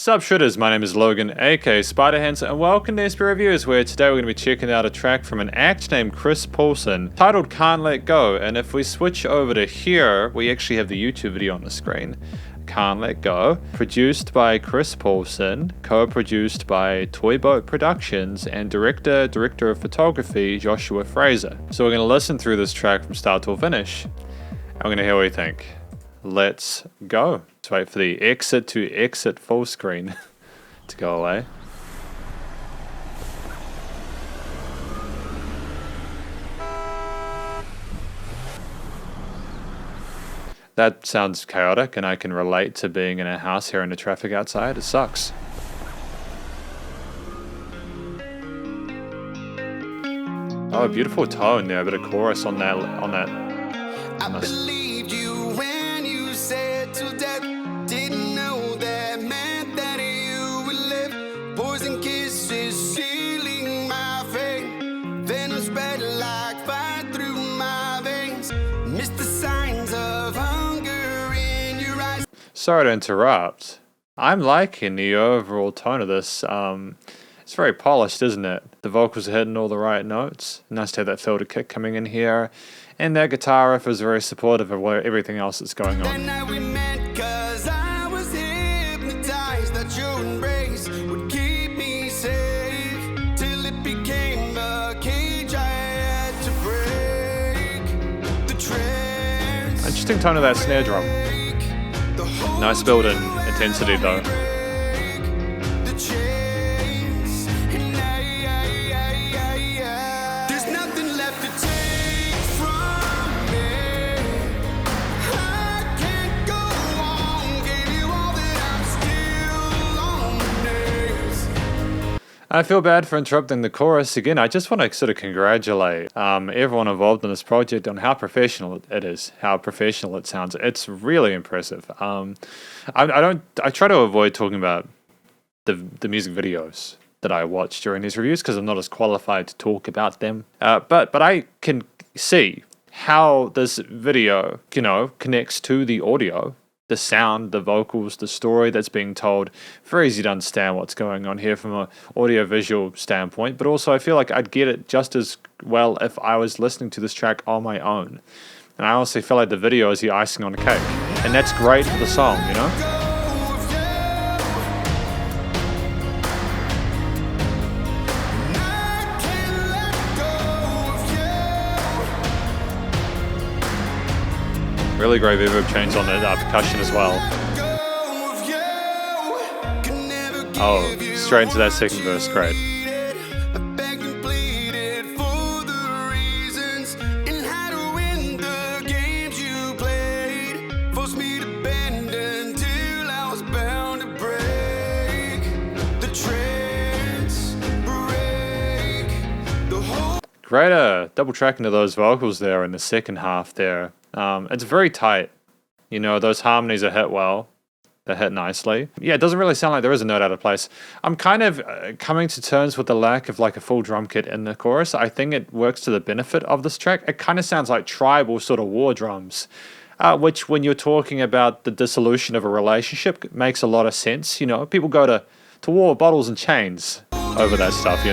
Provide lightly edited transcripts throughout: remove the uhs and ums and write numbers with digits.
Sup shooters, my name is Logan, aka Spiderhands, and welcome to SP Reviews, where today we're going to be checking out a track from an act named Poulson, titled Can't Let Go. And if we switch over to here, we actually have the YouTube video on the screen. Can't Let Go, produced by Poulson, co-produced by Toy Boat Productions, and director of photography Joshua Fraser. So we're going to listen through this track from start to finish, and we're going to hear what you think. Let's go. Let's wait for the exit to exit full screen to go away. That sounds chaotic, and I can relate to being in a house hearing the traffic outside. It sucks. Oh, a beautiful tone there, a bit of chorus on that. I believed you when you said to death. Didn't know that meant that you would live. Poison kisses sealing my fate. Venom spread like fire through my veins. Missed the signs of hunger in your eyes. Sorry to interrupt. I'm liking the overall tone of this. It's very polished, isn't it? The vocals are hitting all the right notes. Nice to have that filter kick coming in here. And that guitar riff is very supportive of everything else that's going on. That night we met 'cause I was hypnotized that your embrace would keep me safe. Till it became a cage I had to break. The trance. Interesting tone of that snare drum. Nice build in intensity though. I feel bad for interrupting the chorus again. I just want to sort of congratulate everyone involved in this project on how professional it is, how professional it sounds. It's really impressive. I try to avoid talking about the music videos that I watch during these reviews because I'm not as qualified to talk about them. But I can see how this video, connects to the audio. The sound, the vocals, the story that's being told. Very easy to understand what's going on here from an audio-visual standpoint, but also I feel like I'd get it just as well if I was listening to this track on my own. And I also feel like the video is the icing on the cake. And that's great for the song, Really great reverb change on the percussion as well. Oh, straight into that second verse, great. Great double track into those vocals there in the second half there. It's very tight. Those harmonies are hit well. They're hit nicely. Yeah, it doesn't really sound like there is a note out of place. I'm kind of coming to terms with the lack of like a full drum kit in the chorus. I think it works to the benefit of this track. It kind of sounds like tribal sort of war drums, which when you're talking about the dissolution of a relationship makes a lot of sense. People go to war with bottles and chains over that stuff,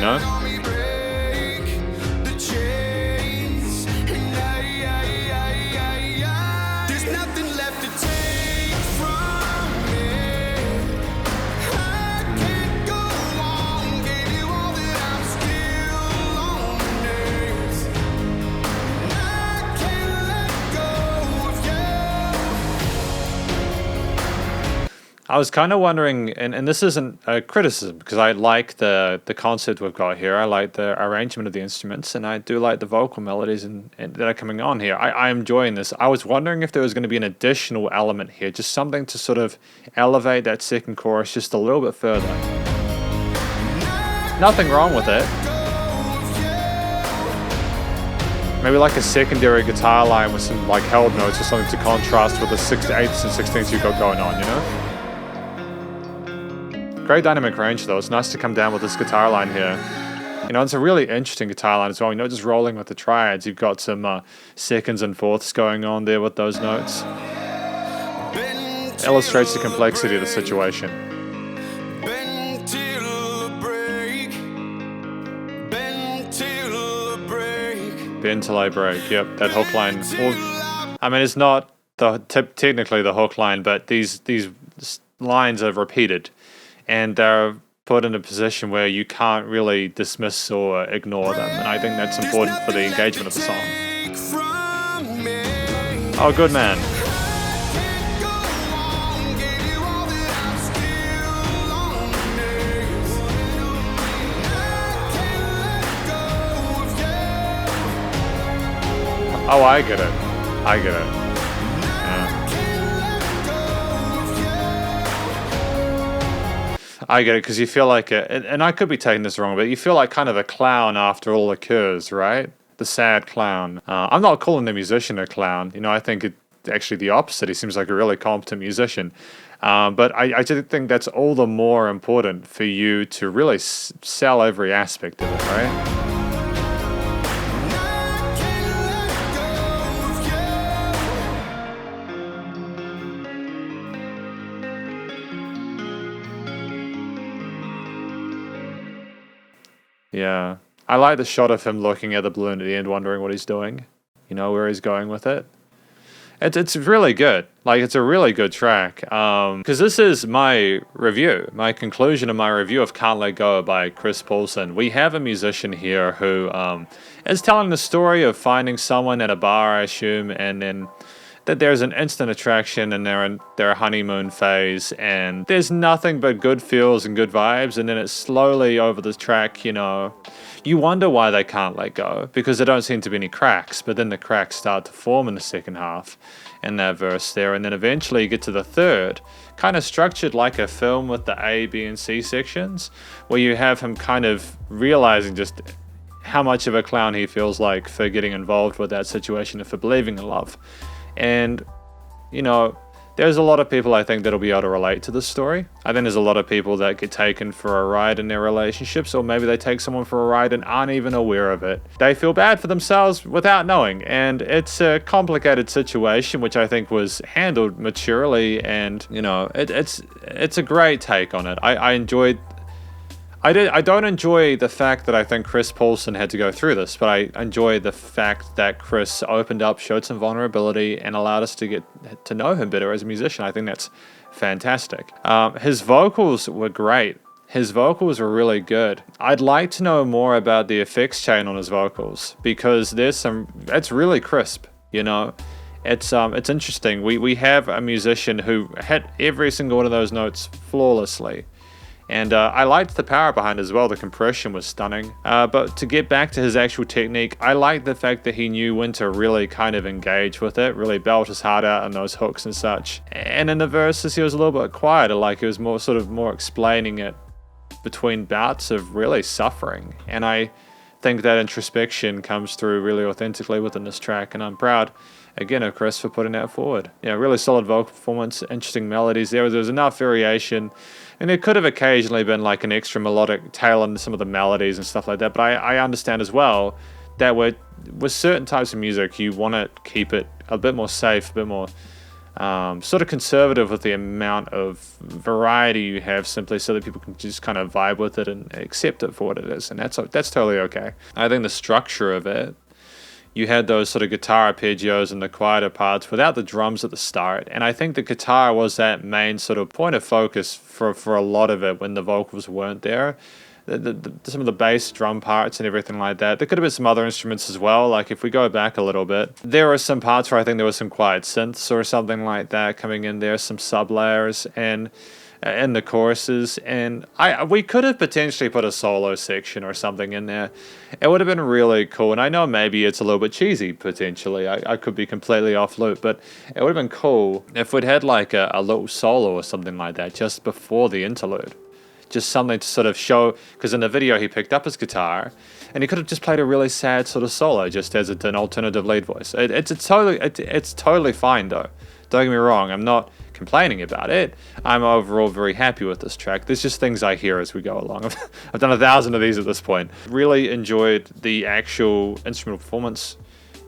I was kind of wondering, and this isn't a criticism, because I like the concept we've got here. I like the arrangement of the instruments, and I do like the vocal melodies and that are coming on here. I'm enjoying this. I was wondering if there was going to be an additional element here, just something to sort of elevate that second chorus just a little bit further. Nothing wrong with it. Maybe like a secondary guitar line with some like held notes or something to contrast with the 8ths and 16ths you've got going on, Great dynamic range though. It's nice to come down with this guitar line here. It's a really interesting guitar line as well. You're not just rolling with the triads. You've got some seconds and fourths going on there with those notes. illustrates the complexity of the situation. The interlay break, yep, that hook line. Well, I mean, it's not technically the hook line, but these lines are repeated, and they're put in a position where you can't really dismiss or ignore them, and I think that's important for the engagement of the song. Oh, good man. Oh, I get it. I get it. I get it, because you feel like and I could be taking this wrong, but you feel like kind of a clown after all occurs, right? The sad clown. I'm not calling the musician a clown. You know, I think actually the opposite. He seems like a really competent musician. But I just think that's all the more important for you to really sell every aspect of it, right? Yeah. I like the shot of him looking at the balloon at the end, wondering what he's doing. You know, where he's going with it. It's really good. Like, it's a really good track. Because this is my review, my conclusion of my review of Can't Let Go by Chris Poulson. We have a musician here who is telling the story of finding someone at a bar, I assume, and then that there's an instant attraction and they're in their honeymoon phase, and there's nothing but good feels and good vibes, and then it's slowly over the track, you know, you wonder why they can't let go, because there don't seem to be any cracks, but then the cracks start to form in the second half in that verse there, and then eventually you get to the third, kind of structured like a film with the A, B, and C sections, where you have him kind of realizing just how much of a clown he feels like for getting involved with that situation and for believing in love. And, you know, there's a lot of people I think that'll be able to relate to this story. I think there's a lot of people that get taken for a ride in their relationships, or maybe they take someone for a ride and aren't even aware of it. They feel bad for themselves without knowing, and it's a complicated situation, which I think was handled maturely, and, you know, it's a great take on it. I don't enjoy the fact that I think Chris Poulson had to go through this, but I enjoy the fact that Chris opened up, showed some vulnerability, and allowed us to get to know him better as a musician. I think that's fantastic. His vocals were great. His vocals were really good. I'd like to know more about the effects chain on his vocals, because it's really crisp, you know. It's interesting. We have a musician who hit every single one of those notes flawlessly. And I liked the power behind it as well. The compression was stunning. But to get back to his actual technique, I liked the fact that he knew when to really kind of engage with it, really belt his heart out on those hooks and such. And in the verses, he was a little bit quieter, like he was more explaining it between bouts of really suffering. And I think that introspection comes through really authentically within this track, and I'm proud again of Chris for putting that forward. Yeah, really solid vocal performance, interesting melodies there. There was enough variation, and there could have occasionally been like an extra melodic tail in some of the melodies and stuff like that, but I understand as well that with certain types of music, you want to keep it a bit more safe, a bit more sort of conservative with the amount of variety you have, simply so that people can just kind of vibe with it and accept it for what it is, and that's totally okay. I think the structure of it, you had those sort of guitar arpeggios and the quieter parts without the drums at the start, and I think the guitar was that main sort of point of focus for a lot of it when the vocals weren't there. Some of the bass drum parts and everything like that. There could have been some other instruments as well. Like if we go back a little bit, there were some parts where I think there was some quiet synths or something like that coming in there, some sub layers and in the choruses, and we could have potentially put a solo section or something in there. It would have been really cool, and I know maybe it's a little bit cheesy potentially. I could be completely off loop, but it would have been cool if we'd had like a little solo or something like that just before the interlude. Just something to sort of show, because in the video he picked up his guitar and he could have just played a really sad sort of solo just as an alternative lead voice. It's totally fine though. Don't get me wrong, I'm not complaining about it. I'm overall very happy with this track. There's just things I hear as we go along. I've done 1,000 of these at this point. Really enjoyed the actual instrumental performance.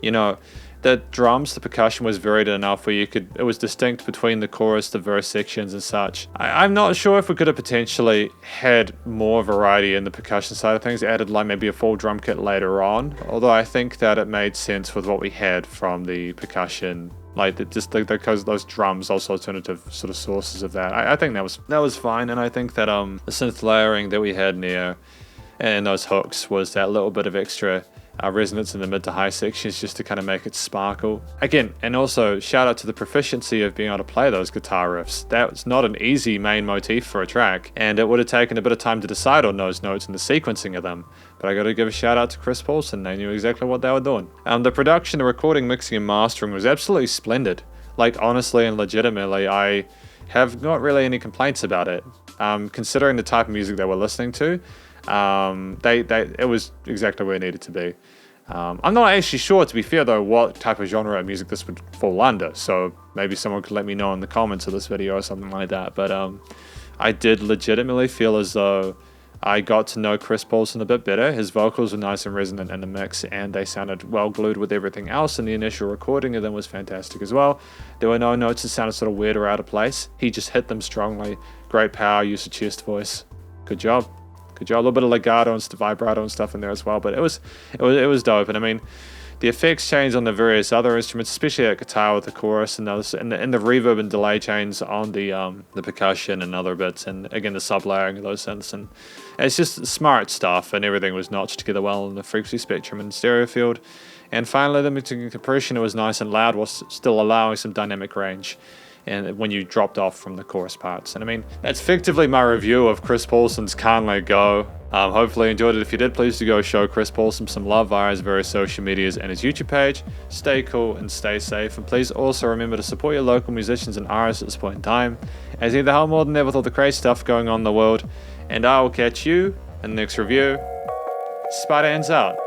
You know, the drums, the percussion was varied enough where it was distinct between the chorus, the verse sections and such. I'm not sure if we could have potentially had more variety in the percussion side of things, added like maybe a full drum kit later on, although I think that it made sense with what we had from the percussion, like because those drums, those alternative sort of sources of that. I think that was fine, and I think that the synth layering that we had near and those hooks was that little bit of extra resonance in the mid to high sections just to kind of make it sparkle. Again, and also shout out to the proficiency of being able to play those guitar riffs. That was not an easy main motif for a track, and it would have taken a bit of time to decide on those notes and the sequencing of them. But I got to give a shout out to Chris Poulson. They knew exactly what they were doing. The production, the recording, mixing, and mastering was absolutely splendid. Like, honestly and legitimately, I have not really any complaints about it. Considering the type of music they were listening to, it was exactly where it needed to be. I'm not actually sure, to be fair though, what type of genre of music this would fall under, so maybe someone could let me know in the comments of this video or something like that. But I did legitimately feel as though I got to know Chris Poulson a bit better. His vocals were nice and resonant in the mix, and they sounded well glued with everything else, and the initial recording of them was fantastic as well. There were no notes that sounded sort of weird or out of place. He just hit them strongly. Great power, use of chest voice. Good job. Good job. A little bit of legato and vibrato and stuff in there as well, but it was dope. And I mean, the effects change on the various other instruments, especially that guitar with the chorus and those, and the reverb and delay chains on the percussion and other bits, and again the sub layering of those synths, and it's just smart stuff, and everything was notched together well in the frequency spectrum and stereo field. And finally, the mixing and compression, it was nice and loud, while still allowing some dynamic range. And when you dropped off from the chorus parts. And I mean, that's effectively my review of Chris Poulson's Can't Let Go. Hopefully you enjoyed it. If you did, please do go show Chris Poulson some love via his various social medias and his YouTube page. Stay cool and stay safe. And please also remember to support your local musicians and artists at this point in time, as need the hell more than ever with all the crazy stuff going on in the world. And I will catch you in the next review. Spiderhands out.